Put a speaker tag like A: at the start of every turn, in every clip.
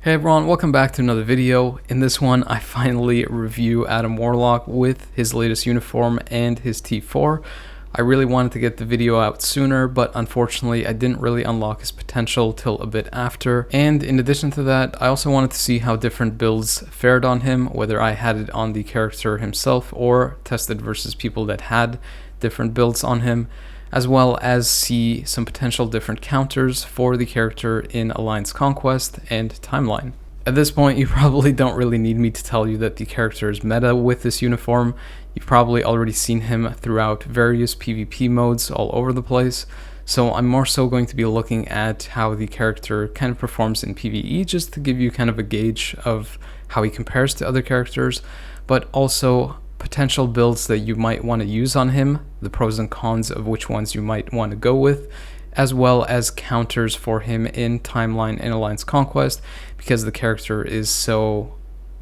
A: Hey everyone, welcome back to another video. In this one, I finally review Adam Warlock with his latest uniform and his T4. I really wanted to get the video out sooner, but unfortunately I didn't really unlock his potential till a bit after. And in addition to that, I also wanted to see how different builds fared on him, whether I had it on the character himself or tested versus people that had different builds on him, as well as see some potential different counters for the character in Alliance Conquest and Timeline. At this point, you probably don't really need me to tell you that the character is meta with this uniform. You've probably already seen him throughout various PvP modes all over the place, so I'm more so going to be looking at how the character kind of performs in PvE, just to give you kind of a gauge of how he compares to other characters, but also potential builds that you might want to use on him, the pros and cons of which ones you might want to go with, as well as counters for him in Timeline and Alliance Conquest, because the character is so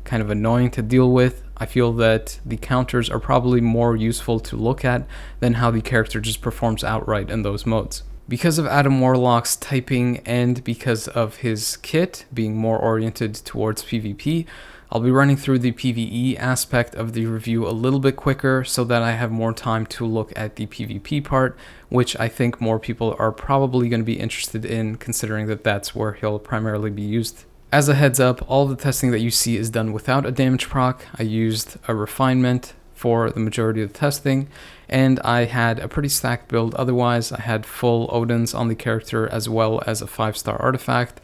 A: kind of annoying to deal with. I feel that the counters are probably more useful to look at than how the character just performs outright in those modes. Because of Adam Warlock's typing and because of his kit being more oriented towards PvP, I'll be running through the PvE aspect of the review a little bit quicker so that I have more time to look at the PvP part, which I think more people are probably going to be interested in, considering that that's where he'll primarily be used. As a heads up, all the testing that you see is done without a damage proc. I used a refinement for the majority of the testing, and I had a pretty stacked build otherwise. I had full Odins on the character, as well as a 5-star artifact,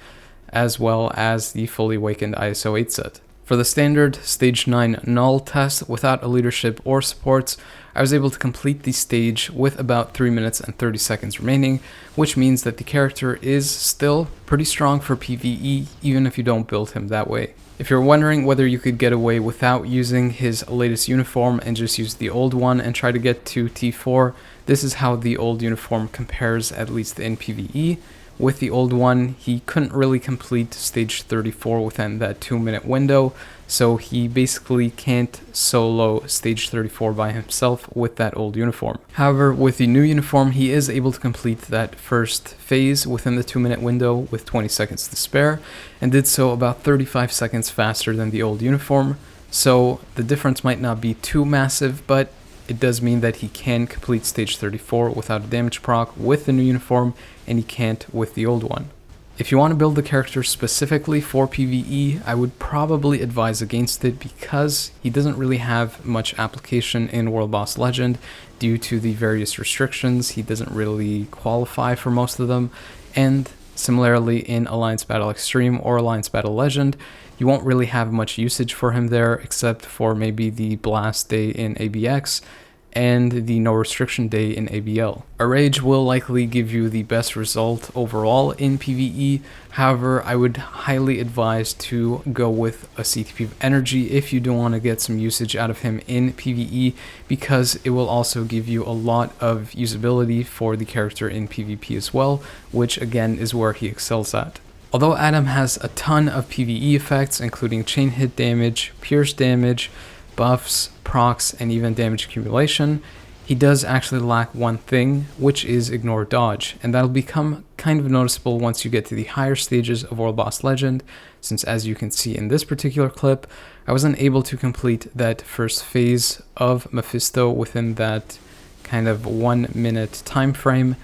A: as well as the fully awakened ISO 8 set. For the standard Stage 9 Knull test without a leadership or supports, I was able to complete the stage with about 3 minutes and 30 seconds remaining, which means that the character is still pretty strong for PvE, even if you don't build him that way. If you're wondering whether you could get away without using his latest uniform and just use the old one and try to get to T4, this is how the old uniform compares, at least in PvE. With the old one, he couldn't really complete stage 34 within that 2-minute window, so he basically can't solo stage 34 by himself with that old uniform. However, with the new uniform, he is able to complete that first phase within the 2-minute window with 20 seconds to spare, and did so about 35 seconds faster than the old uniform, so the difference might not be too massive, but it does mean that he can complete stage 34 without a damage proc with the new uniform, and he can't with the old one. If you want to build the character specifically for PvE, I would probably advise against it because he doesn't really have much application in World Boss Legend due to the various restrictions. He doesn't really qualify for most of them, and similarly in Alliance Battle Extreme or Alliance Battle Legend, you won't really have much usage for him there except for maybe the Blast Day in ABX and the No Restriction Day in ABL. A Rage will likely give you the best result overall in PvE, however I would highly advise to go with a CTP of Energy if you do want to get some usage out of him in PvE, because it will also give you a lot of usability for the character in PvP as well, which again is where he excels at. Although Adam has a ton of PvE effects, including chain hit damage, pierce damage, buffs, procs, and even damage accumulation, he does actually lack one thing, which is ignore dodge, and that'll become kind of noticeable once you get to the higher stages of World Boss Legend, since as you can see in this particular clip, I wasn't able to complete that first phase of Mephisto within that kind of 1-minute time frame,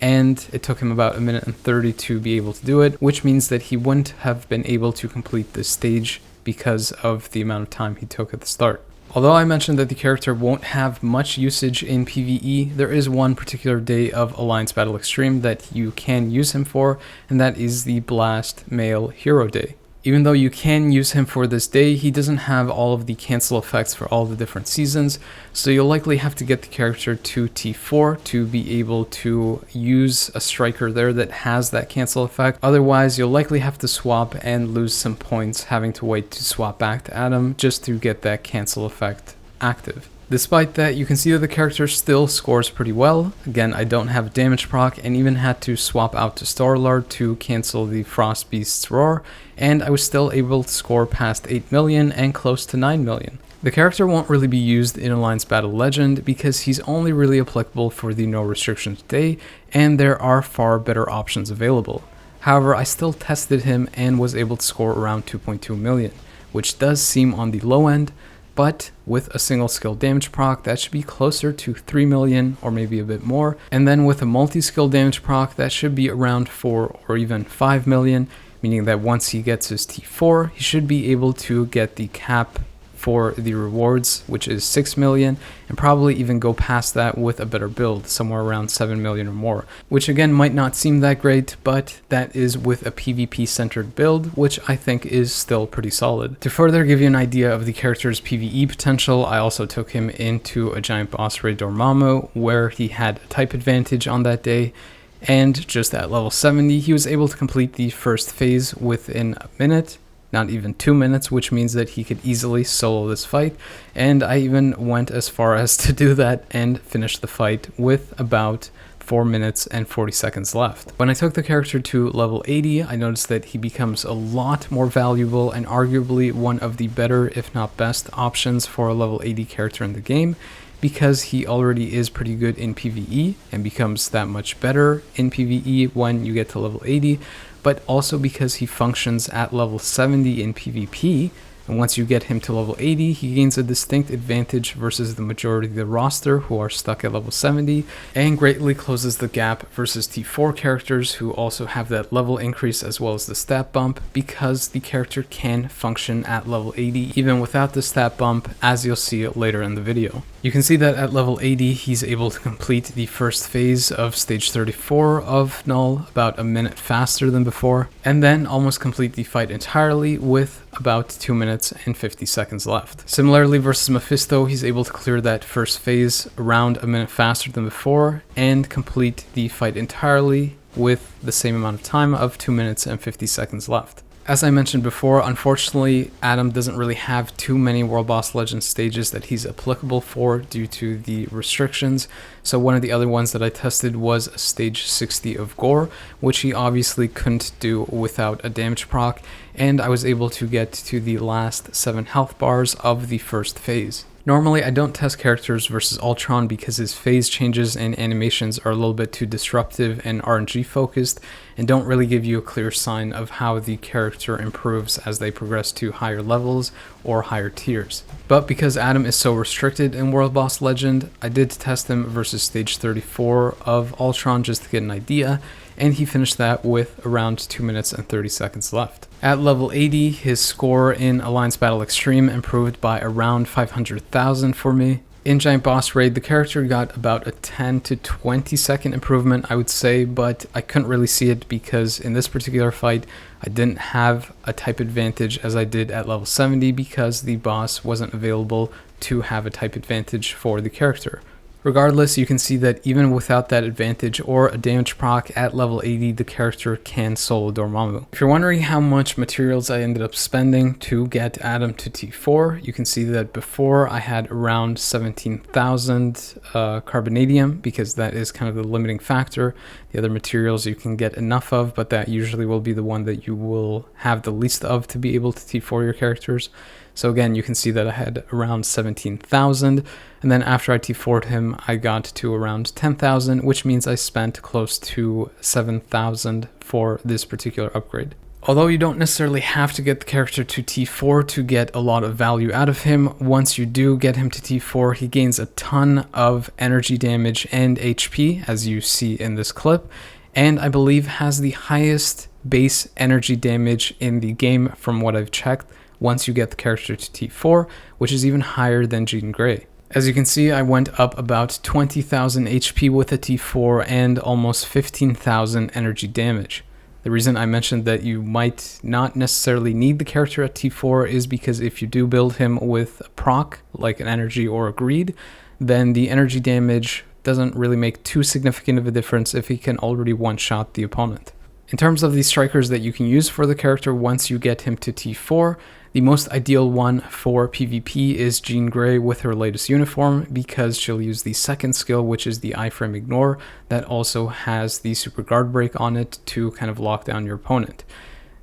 A: and it took him about 1:30 to be able to do it, which means that he wouldn't have been able to complete this stage because of the amount of time he took at the start. Although I mentioned that the character won't have much usage in PvE, there is one particular day of Alliance Battle Extreme that you can use him for, and that is the Blast Male Hero Day. Even though you can use him for this day, he doesn't have all of the cancel effects for all the different seasons, so you'll likely have to get the character to T4 to be able to use a striker there that has that cancel effect. Otherwise, you'll likely have to swap and lose some points having to wait to swap back to Adam just to get that cancel effect active. Despite that, you can see that the character still scores pretty well. Again, I don't have damage proc and even had to swap out to Starlord to cancel the Frost Beast's Roar, and I was still able to score past 8 million and close to 9 million. The character won't really be used in Alliance Battle Legend because he's only really applicable for the No Restrictions Day, and there are far better options available. However, I still tested him and was able to score around 2.2 million, which does seem on the low end, but with a single skill damage proc, that should be closer to 3 million or maybe a bit more. And then with a multi-skill damage proc, that should be around 4 or even 5 million, meaning that once he gets his T4, he should be able to get the cap for the rewards, which is 6 million, and probably even go past that with a better build, somewhere around 7 million or more, which again might not seem that great, but that is with a PvP centered build, which I think is still pretty solid. To further give you an idea of the character's PvE potential, I also took him into a giant boss raid Dormammu, where he had a type advantage on that day, and just at level 70, he was able to complete the first phase within a minute, not even 2 minutes, which means that he could easily solo this fight. And I even went as far as to do that and finish the fight with about 4 minutes and 40 seconds left. When I took the character to level 80, I noticed that he becomes a lot more valuable and arguably one of the better, if not best, options for a level 80 character in the game, because he already is pretty good in PvE and becomes that much better in PvE when you get to level 80, but also because he functions at level 70 in PvP, and once you get him to level 80, he gains a distinct advantage versus the majority of the roster who are stuck at level 70, and greatly closes the gap versus T4 characters who also have that level increase as well as the stat bump, because the character can function at level 80 even without the stat bump, as you'll see later in the video. You can see that at level 80, he's able to complete the first phase of stage 34 of Knull about a minute faster than before, and then almost complete the fight entirely with about 2 minutes and 50 seconds left. Similarly, versus Mephisto, he's able to clear that first phase around a minute faster than before and complete the fight entirely with the same amount of time of 2 minutes and 50 seconds left. As I mentioned before, unfortunately, Adam doesn't really have too many World Boss Legends stages that he's applicable for due to the restrictions. So one of the other ones that I tested was a stage 60 of Gorr, which he obviously couldn't do without a damage proc, and I was able to get to the last 7 health bars of the first phase. Normally, I don't test characters versus Ultron because his phase changes and animations are a little bit too disruptive and RNG focused and don't really give you a clear sign of how the character improves as they progress to higher levels or higher tiers. But because Adam is so restricted in World Boss Legend, I did test him versus stage 34 of Ultron just to get an idea, and he finished that with around 2 minutes and 30 seconds left. At level 80, his score in Alliance Battle Extreme improved by around 500,000 for me. In Giant Boss Raid, the character got about a 10 to 20 second improvement, I would say, but I couldn't really see it because in this particular fight, I didn't have a type advantage as I did at level 70 because the boss wasn't available to have a type advantage for the character. Regardless, you can see that even without that advantage or a damage proc at level 80, the character can solo Dormammu. If you're wondering how much materials I ended up spending to get Adam to T4, you can see that before I had around 17,000 carbonadium, because that is kind of the limiting factor. The other materials you can get enough of, but that usually will be the one that you will have the least of to be able to T4 your characters. So again, you can see that I had around 17,000, and then after I T4'd him, I got to around 10,000, which means I spent close to 7,000 for this particular upgrade. Although you don't necessarily have to get the character to T4 to get a lot of value out of him, once you do get him to T4, he gains a ton of energy damage and HP, as you see in this clip, and I believe has the highest base energy damage in the game from what I've checked, once you get the character to T4, which is even higher than Jean Grey. As you can see, I went up about 20,000 HP with a T4 and almost 15,000 energy damage. The reason I mentioned that you might not necessarily need the character at T4 is because if you do build him with a proc, like an energy or a greed, then the energy damage doesn't really make too significant of a difference if he can already one-shot the opponent. In terms of the strikers that you can use for the character once you get him to T4, the most ideal one for PvP is Jean Grey with her latest uniform, because she'll use the second skill, which is the iframe ignore, that also has the super guard break on it to kind of lock down your opponent.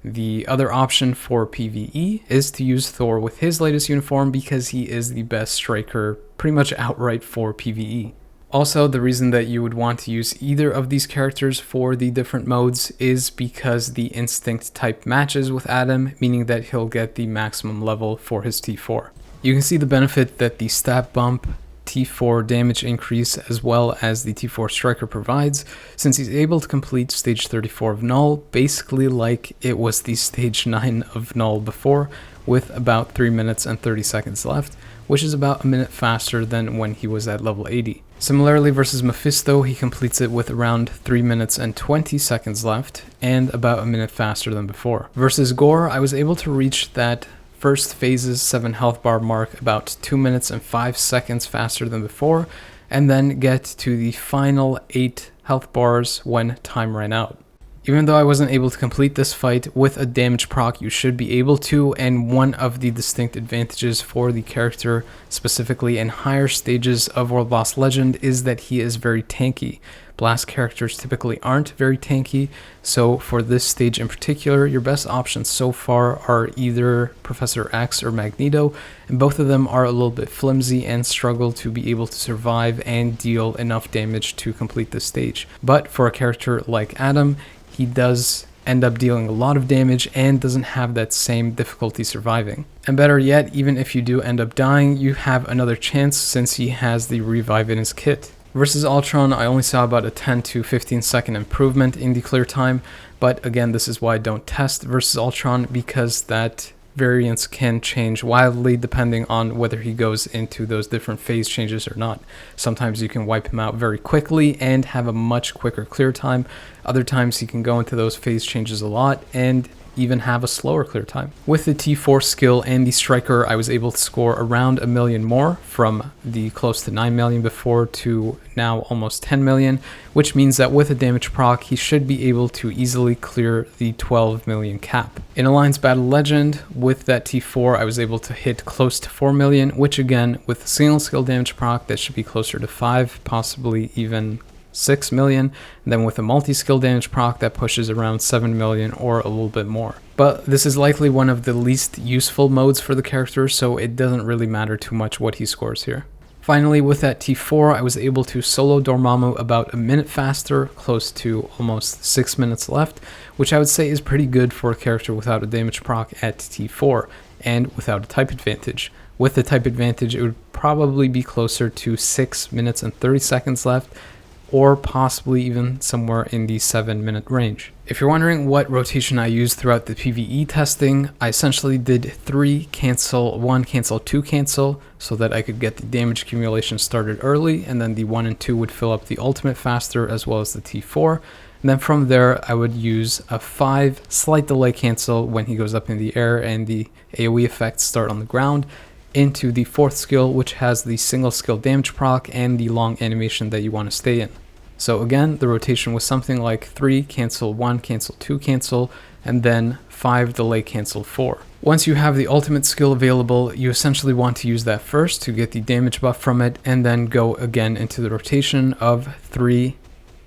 A: The other option for PvE is to use Thor with his latest uniform because he is the best striker pretty much outright for PvE. Also, the reason that you would want to use either of these characters for the different modes is because the instinct type matches with Adam, meaning that he'll get the maximum level for his T4. You can see the benefit that the stat bump, T4 damage increase, as well as the T4 striker provides, since he's able to complete stage 34 of Knull basically like it was the stage 9 of Knull before, with about 3 minutes and 30 seconds left, which is about a minute faster than when he was at level 80. Similarly, versus Mephisto, he completes it with around 3 minutes and 20 seconds left, and about a minute faster than before. Versus Gorr, I was able to reach that first phase's 7 health bar mark about 2 minutes and 5 seconds faster than before, and then get to the final 8 health bars when time ran out. Even though I wasn't able to complete this fight with a damage proc, you should be able to, and one of the distinct advantages for the character, specifically in higher stages of World Boss Legend, is that he is very tanky. Blast characters typically aren't very tanky, so for this stage in particular, your best options so far are either Professor X or Magneto, and both of them are a little bit flimsy and struggle to be able to survive and deal enough damage to complete this stage. But for a character like Adam, he does end up dealing a lot of damage and doesn't have that same difficulty surviving. And better yet, even if you do end up dying, you have another chance since he has the revive in his kit. Versus Ultron, I only saw about a 10 to 15 second improvement in the clear time, but again, this is why I don't test versus Ultron, because that variance can change wildly depending on whether he goes into those different phase changes or not. Sometimes you can wipe him out very quickly and have a much quicker clear time. Other times he can go into those phase changes a lot and even have a slower clear time. With the T4 skill and the striker, I was able to score around 1 million more, from the close to 9 million before to now almost 10 million, which means that with a damage proc, he should be able to easily clear the 12 million cap. In Alliance Battle Legend, with that T4, I was able to hit close to 4 million, which again, with a single skill damage proc, that should be closer to 5, possibly even 6 million, and then with a multi-skill damage proc that pushes around 7 million or a little bit more. But this is likely one of the least useful modes for the character, so it doesn't really matter too much what he scores here. Finally, with that T4, I was able to solo Dormammu about a minute faster, close to almost 6 minutes left, which I would say is pretty good for a character without a damage proc at T4, and without a type advantage. With the type advantage, it would probably be closer to 6 minutes and 30 seconds left, or possibly even somewhere in the 7-minute range. If you're wondering what rotation I used throughout the PvE testing, I essentially did 3 cancel, 1 cancel, 2 cancel, so that I could get the damage accumulation started early, and then the 1 and 2 would fill up the ultimate faster, as well as the T4. And then from there, I would use a 5 slight delay cancel when he goes up in the air and the AoE effects start on the ground, into the 4th skill, which has the single skill damage proc and the long animation that you want to stay in. So again, the rotation was something like 3 cancel 1 cancel 2 cancel, and then 5 delay cancel 4. Once you have the ultimate skill available, you essentially want to use that first to get the damage buff from it, and then go again into the rotation of 3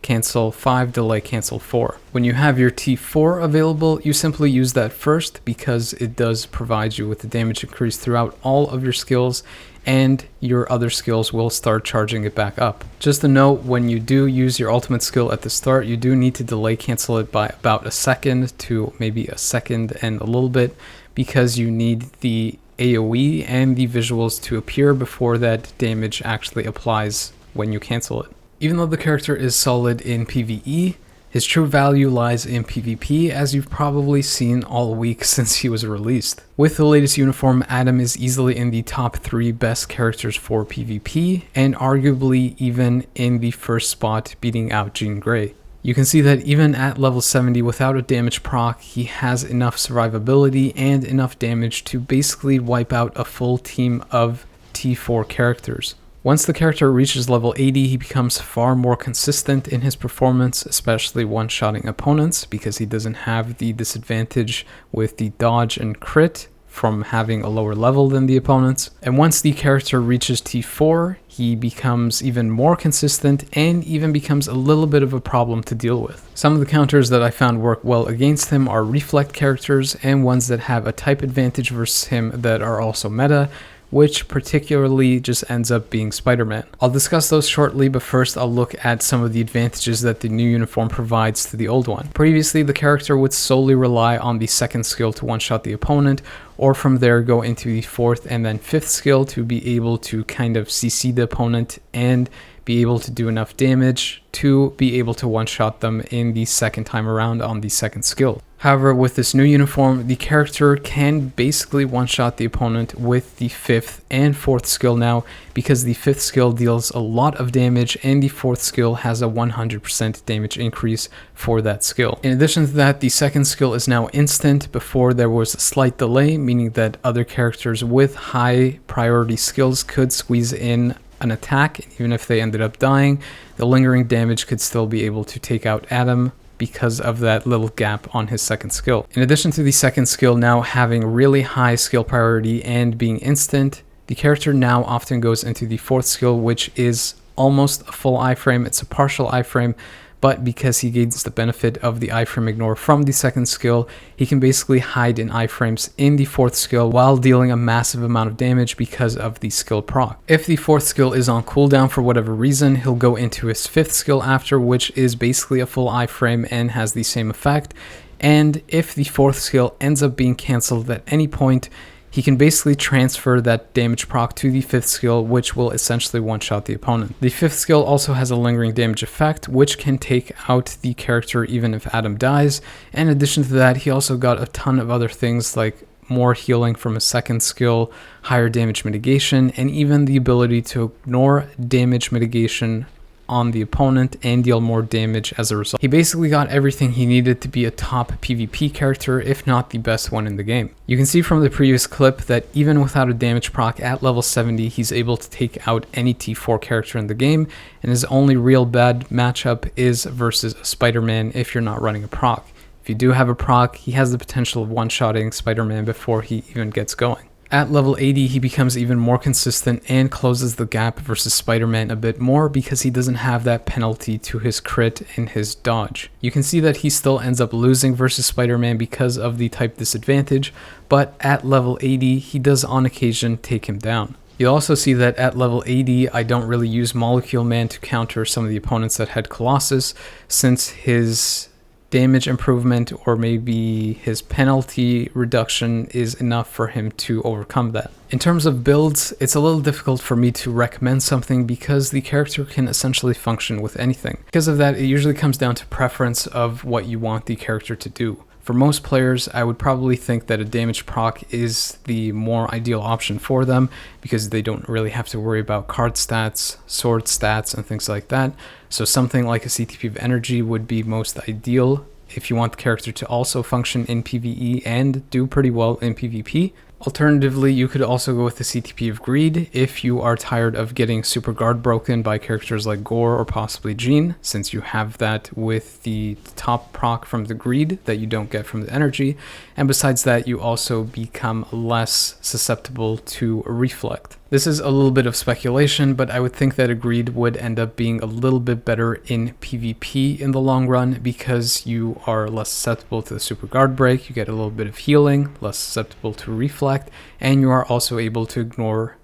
A: cancel 5 delay cancel 4. When you have your T4 available, you simply use that first because it does provide you with the damage increase throughout all of your skills, and your other skills will start charging it back up. Just a note, when you do use your ultimate skill at the start, you do need to delay cancel it by about a second to maybe a second and a little bit, because you need the AoE and the visuals to appear before that damage actually applies when you cancel it. Even though the character is solid in PvE, his true value lies in PvP, as you've probably seen all week since he was released. With the latest uniform, Adam is easily in the top 3 best characters for PvP, and arguably even in the first spot, beating out Jean Grey. You can see that even at level 70 without a damage proc, he has enough survivability and enough damage to basically wipe out a full team of T4 characters. Once the character reaches level 80, he becomes far more consistent in his performance, especially one-shotting opponents, because he doesn't have the disadvantage with the dodge and crit from having a lower level than the opponents. And once the character reaches T4, he becomes even more consistent and even becomes a little bit of a problem to deal with. Some of the counters that I found work well against him are reflect characters and ones that have a type advantage versus him that are also meta, which particularly just ends up being Spider-Man. I'll discuss those shortly, but first I'll look at some of the advantages that the new uniform provides to the old one. Previously, the character would solely rely on the second skill to one-shot the opponent, or from there go into the fourth and then fifth skill to be able to kind of CC the opponent and be able to do enough damage to be able to one-shot them in the second time around on the second skill. However, with this new uniform, the character can basically one-shot the opponent with the fifth and fourth skill now, because the fifth skill deals a lot of damage and the fourth skill has a 100% damage increase for that skill. In addition to that, the second skill is now instant. Before, there was a slight delay, meaning that other characters with high priority skills could squeeze in an attack, and even if they ended up dying, the lingering damage could still be able to take out Adam because of that little gap on his second skill. In addition to the second skill now having really high skill priority and being instant, the character now often goes into the fourth skill, which is almost a full iframe. It's a partial iframe, but because he gains the benefit of the iframe ignore from the second skill, he can basically hide in iframes in the fourth skill while dealing a massive amount of damage because of the skill proc. If the fourth skill is on cooldown for whatever reason, he'll go into his fifth skill after, which is basically a full iframe and has the same effect. And if the fourth skill ends up being cancelled at any point, he can basically transfer that damage proc to the fifth skill, which will essentially one-shot the opponent. The fifth skill also has a lingering damage effect, which can take out the character even if Adam dies. And in addition to that, he also got a ton of other things like more healing from a second skill, higher damage mitigation, and even the ability to ignore damage mitigation on the opponent and deal more damage as a result. He basically got everything he needed to be a top PvP character, if not the best one in the game. You can see from the previous clip that even without a damage proc at level 70, he's able to take out any T4 character in the game, and his only real bad matchup is versus a Spider-Man if you're not running a proc. If you do have a proc, he has the potential of one-shotting Spider-Man before he even gets going. At level 80, he becomes even more consistent and closes the gap versus Spider-Man a bit more because he doesn't have that penalty to his crit and his dodge. You can see that he still ends up losing versus Spider-Man because of the type disadvantage, but at level 80, he does on occasion take him down. You'll also see that at level 80, I don't really use Molecule Man to counter some of the opponents that had Colossus, since his damage improvement or maybe his penalty reduction is enough for him to overcome that. In terms of builds, it's a little difficult for me to recommend something because the character can essentially function with anything. Because of that, it usually comes down to preference of what you want the character to do. For most players, I would probably think that a damage proc is the more ideal option for them because they don't really have to worry about card stats, sword stats, and things like that. So something like a CTP of energy would be most ideal if you want the character to also function in PvE and do pretty well in PvP. Alternatively, you could also go with the CTP of Greed if you are tired of getting super guard broken by characters like Gorr or possibly Jean, since you have that with the top proc from the Greed that you don't get from the energy. And besides that, you also become less susceptible to Reflect. This is a little bit of speculation, but I would think that a Greed would end up being a little bit better in PvP in the long run because you are less susceptible to the super guard break, you get a little bit of healing, less susceptible to Reflect, and you are also able to ignore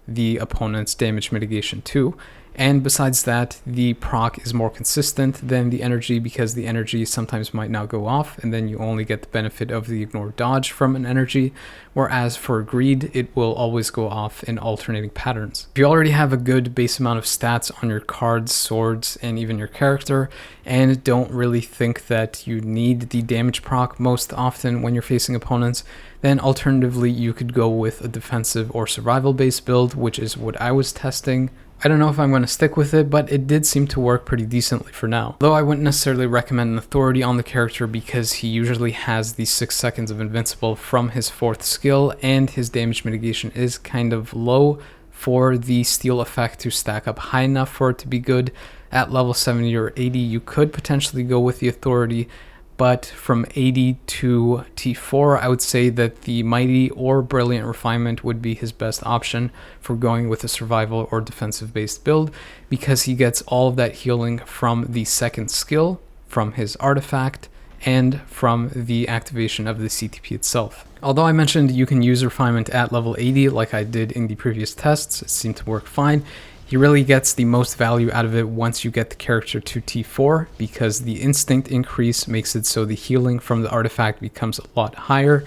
A: the opponent's damage mitigation too. And besides that, the proc is more consistent than the energy because the energy sometimes might not go off and then you only get the benefit of the ignore dodge from an energy, whereas for Greed, it will always go off in alternating patterns. If you already have a good base amount of stats on your cards, swords, and even your character, and don't really think that you need the damage proc most often when you're facing opponents, then alternatively, you could go with a defensive or survival based build, which is what I was testing. I don't know if I'm going to stick with it, but it did seem to work pretty decently for now. Though I wouldn't necessarily recommend an authority on the character because he usually has the 6 seconds of invincible from his 4th skill, and his damage mitigation is kind of low for the steal effect to stack up high enough for it to be good. At level 70 or 80, you could potentially go with the authority, but from 80 to T4, I would say that the Mighty or Brilliant Refinement would be his best option for going with a survival or defensive based build, because he gets all of that healing from the 2nd skill, from his artifact, and from the activation of the CTP itself. Although I mentioned you can use refinement at level 80 like I did in the previous tests, it seemed to work fine. He really gets the most value out of it once you get the character to T4, because the instinct increase makes it so the healing from the artifact becomes a lot higher,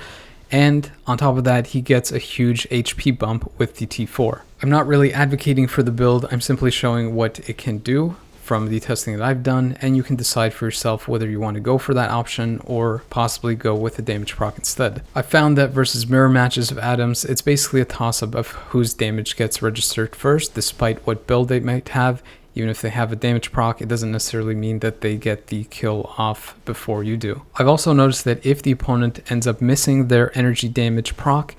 A: and on top of that he gets a huge HP bump with the T4. I'm not really advocating for the build, I'm simply showing what it can do from the testing that I've done, and you can decide for yourself whether you want to go for that option or possibly go with the damage proc instead. I found that versus mirror matches of Adams, it's basically a toss-up of whose damage gets registered first, despite what build they might have. Even if they have a damage proc, it doesn't necessarily mean that they get the kill off before you do. I've also noticed that if the opponent ends up missing their energy damage proc,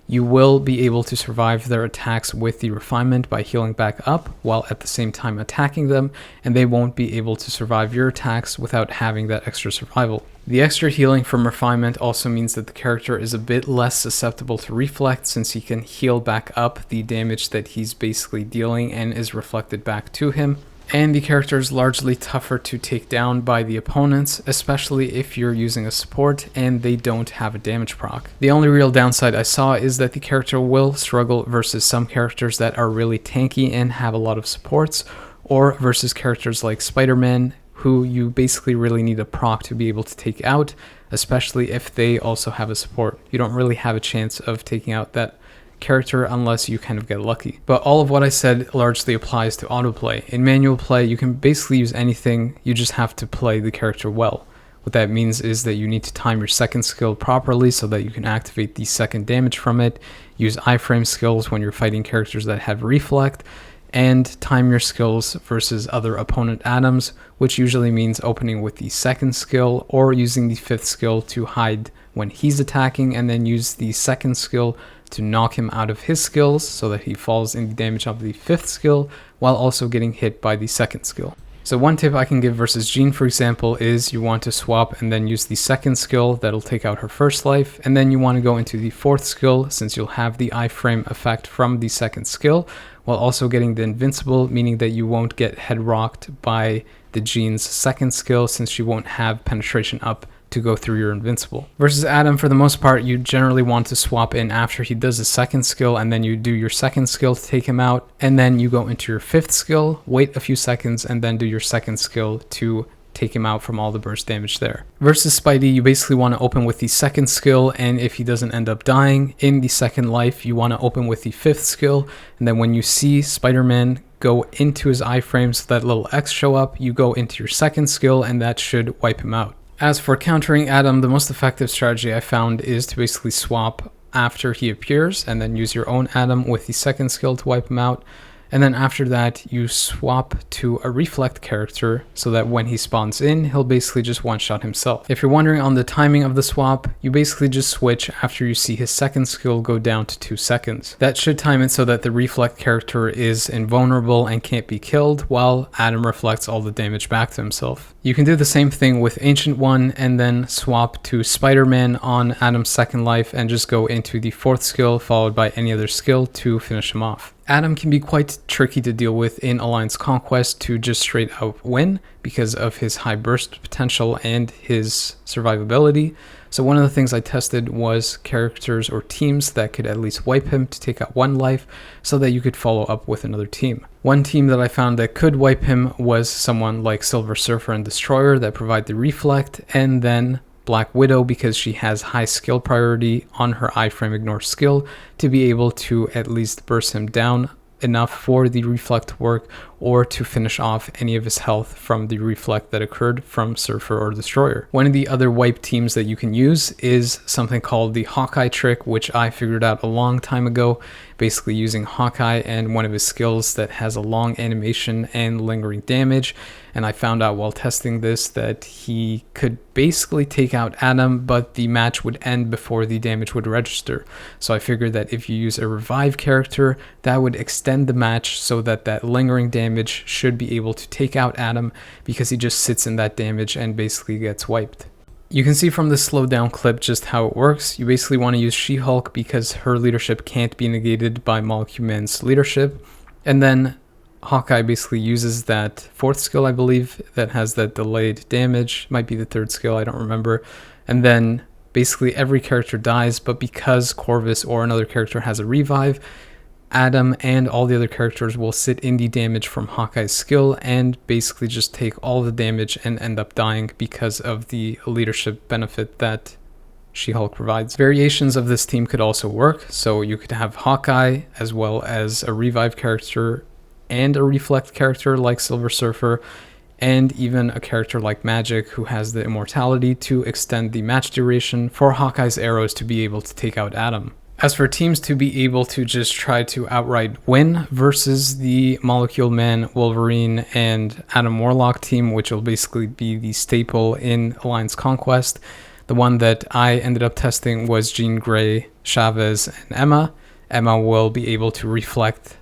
A: you will be able to survive their attacks with the refinement by healing back up while at the same time attacking them, and they won't be able to survive your attacks without having that extra survival. The extra healing from refinement also means that the character is a bit less susceptible to reflect, since he can heal back up the damage that he's basically dealing and is reflected back to him. And the character is largely tougher to take down by the opponents, especially if you're using a support and they don't have a damage proc. The only real downside I saw is that the character will struggle versus some characters that are really tanky and have a lot of supports, or versus characters like Spider-Man, who you basically really need a proc to be able to take out, especially if they also have a support. You don't really have a chance of taking out that character unless you kind of get lucky. But all of what I said largely applies to autoplay. In manual play, you can basically use anything, you just have to play the character well. What that means is that you need to time your second skill properly so that you can activate the second damage from it, use iframe skills when you're fighting characters that have reflect, and time your skills versus other opponent atoms, which usually means opening with the second skill or using the fifth skill to hide when he's attacking, and then use the second skill to knock him out of his skills so that he falls in the damage of the fifth skill while also getting hit by the second skill. So one tip I can give versus Jean, for example, is you want to swap and then use the second skill that'll take out her first life, and then you want to go into the fourth skill since you'll have the iframe effect from the second skill while also getting the invincible, meaning that you won't get head rocked by the Jean's second skill since she won't have penetration up to go through your invincible. Versus Adam, for the most part, you generally want to swap in after he does the second skill, and then you do your second skill to take him out, and then you go into your fifth skill, wait a few seconds, and then do your second skill to take him out from all the burst damage there. Versus Spidey, you basically want to open with the second skill, and if he doesn't end up dying in the second life, you want to open with the fifth skill, and then when you see Spider-Man go into his iframes, so that little X show up, you go into your second skill, and that should wipe him out. As for countering Adam, the most effective strategy I found is to basically swap after he appears and then use your own Adam with the second skill to wipe him out. And then after that, you swap to a reflect character so that when he spawns in, he'll basically just one-shot himself. If you're wondering on the timing of the swap, you basically just switch after you see his second skill go down to 2 seconds. That should time it so that the reflect character is invulnerable and can't be killed, while Adam reflects all the damage back to himself. You can do the same thing with Ancient One and then swap to Spider-Man on Adam's second life and just go into the fourth skill followed by any other skill to finish him off. Adam can be quite tricky to deal with in Alliance Conquest to just straight out win because of his high burst potential and his survivability. So one of the things I tested was characters or teams that could at least wipe him to take out 1 life so that you could follow up with another team. One team that I found that could wipe him was someone like Silver Surfer and Destroyer that provide the reflect, and then Black Widow because she has high skill priority on her iframe ignore skill to be able to at least burst him down enough for the reflect to work or to finish off any of his health from the reflect that occurred from Surfer or Destroyer. One of the other wipe teams that you can use is something called the Hawkeye trick, which I figured out a long time ago, basically using Hawkeye and one of his skills that has a long animation and lingering damage. And I found out while testing this that he could basically take out Adam, but the match would end before the damage would register. So I figured that if you use a revive character, that would extend the match so that that lingering damage should be able to take out Adam because he just sits in that damage and basically gets wiped. You can see from this slowed down clip just how it works. You basically want to use She-Hulk because her leadership can't be negated by Molecule Man's leadership. And then Hawkeye basically uses that fourth skill, I believe, that has that delayed damage. Might be the third skill, I don't remember. And then basically every character dies, but because Corvus or another character has a revive, Adam and all the other characters will sit in the damage from Hawkeye's skill and basically just take all the damage and end up dying because of the leadership benefit that She-Hulk provides. Variations of this team could also work, so you could have Hawkeye as well as a revive character and a reflect character like Silver Surfer, and even a character like Magic who has the immortality to extend the match duration for Hawkeye's arrows to be able to take out Adam. As for teams to be able to just try to outright win versus the Molecule Man, Wolverine, and Adam Warlock team, which will basically be the staple in Alliance Conquest, the one that I ended up testing was Jean Grey, Chavez, and Emma. Emma will be able to reflect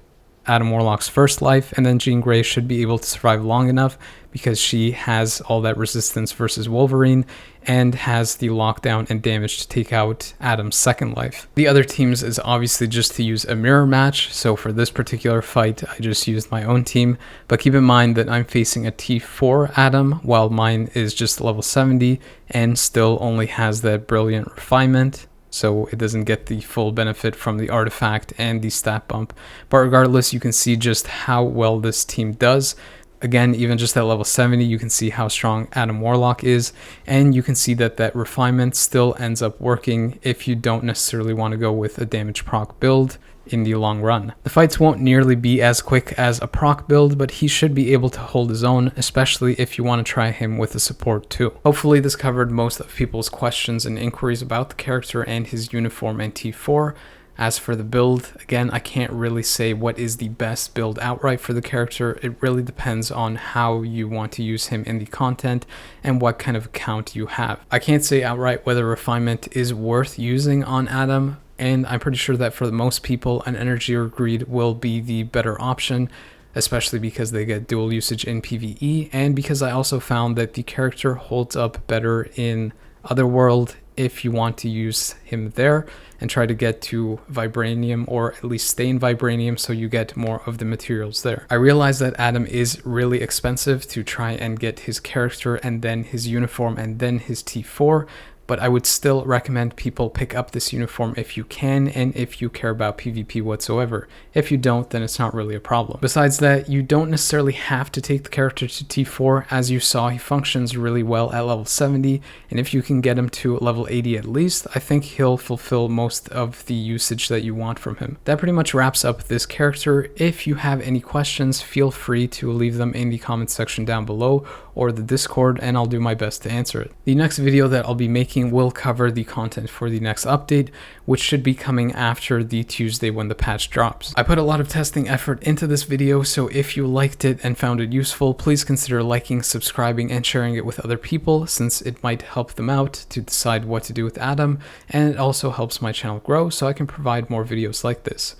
A: Adam Warlock's first life, and then Jean Grey should be able to survive long enough because she has all that resistance versus Wolverine and has the lockdown and damage to take out Adam's second life. The other teams is obviously just to use a mirror match, so for this particular fight I just used my own team, but keep in mind that I'm facing a T4 Adam while mine is just level 70 and still only has that brilliant refinement, so it doesn't get the full benefit from the artifact and the stat bump. But regardless, you can see just how well this team does. Again, even just at level 70, you can see how strong Adam Warlock is, and you can see that that refinement still ends up working if you don't necessarily want to go with a damage proc build in the long run. The fights won't nearly be as quick as a proc build, but he should be able to hold his own, especially if you want to try him with a support too. Hopefully this covered most of people's questions and inquiries about the character and his uniform and T4. As for the build, again, I can't really say what is the best build outright for the character. It really depends on how you want to use him in the content and what kind of account you have. I can't say outright whether refinement is worth using on Adam, and I'm pretty sure that for most people, an energy or greed will be the better option, especially because they get dual usage in PvE, and because I also found that the character holds up better in Otherworld if you want to use him there and try to get to Vibranium, or at least stay in Vibranium so you get more of the materials there. I realize that Adam is really expensive to try and get his character and then his uniform and then his T4, but I would still recommend people pick up this uniform if you can and if you care about PvP whatsoever. If you don't, then it's not really a problem. Besides that, you don't necessarily have to take the character to T4. As you saw, he functions really well at level 70, and if you can get him to level 80 at least, I think he'll fulfill most of the usage that you want from him. That pretty much wraps up this character. If you have any questions, feel free to leave them in the comment section down below or the Discord, and I'll do my best to answer it. The next video that I'll be making will cover the content for the next update, which should be coming after the Tuesday when the patch drops. I put a lot of testing effort into this video, so if you liked it and found it useful, please consider liking, subscribing, and sharing it with other people, since it might help them out to decide what to do with Adam, and it also helps my channel grow so I can provide more videos like this.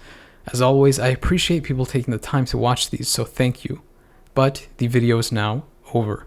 A: As always, I appreciate people taking the time to watch these, so thank you. But the video is now over.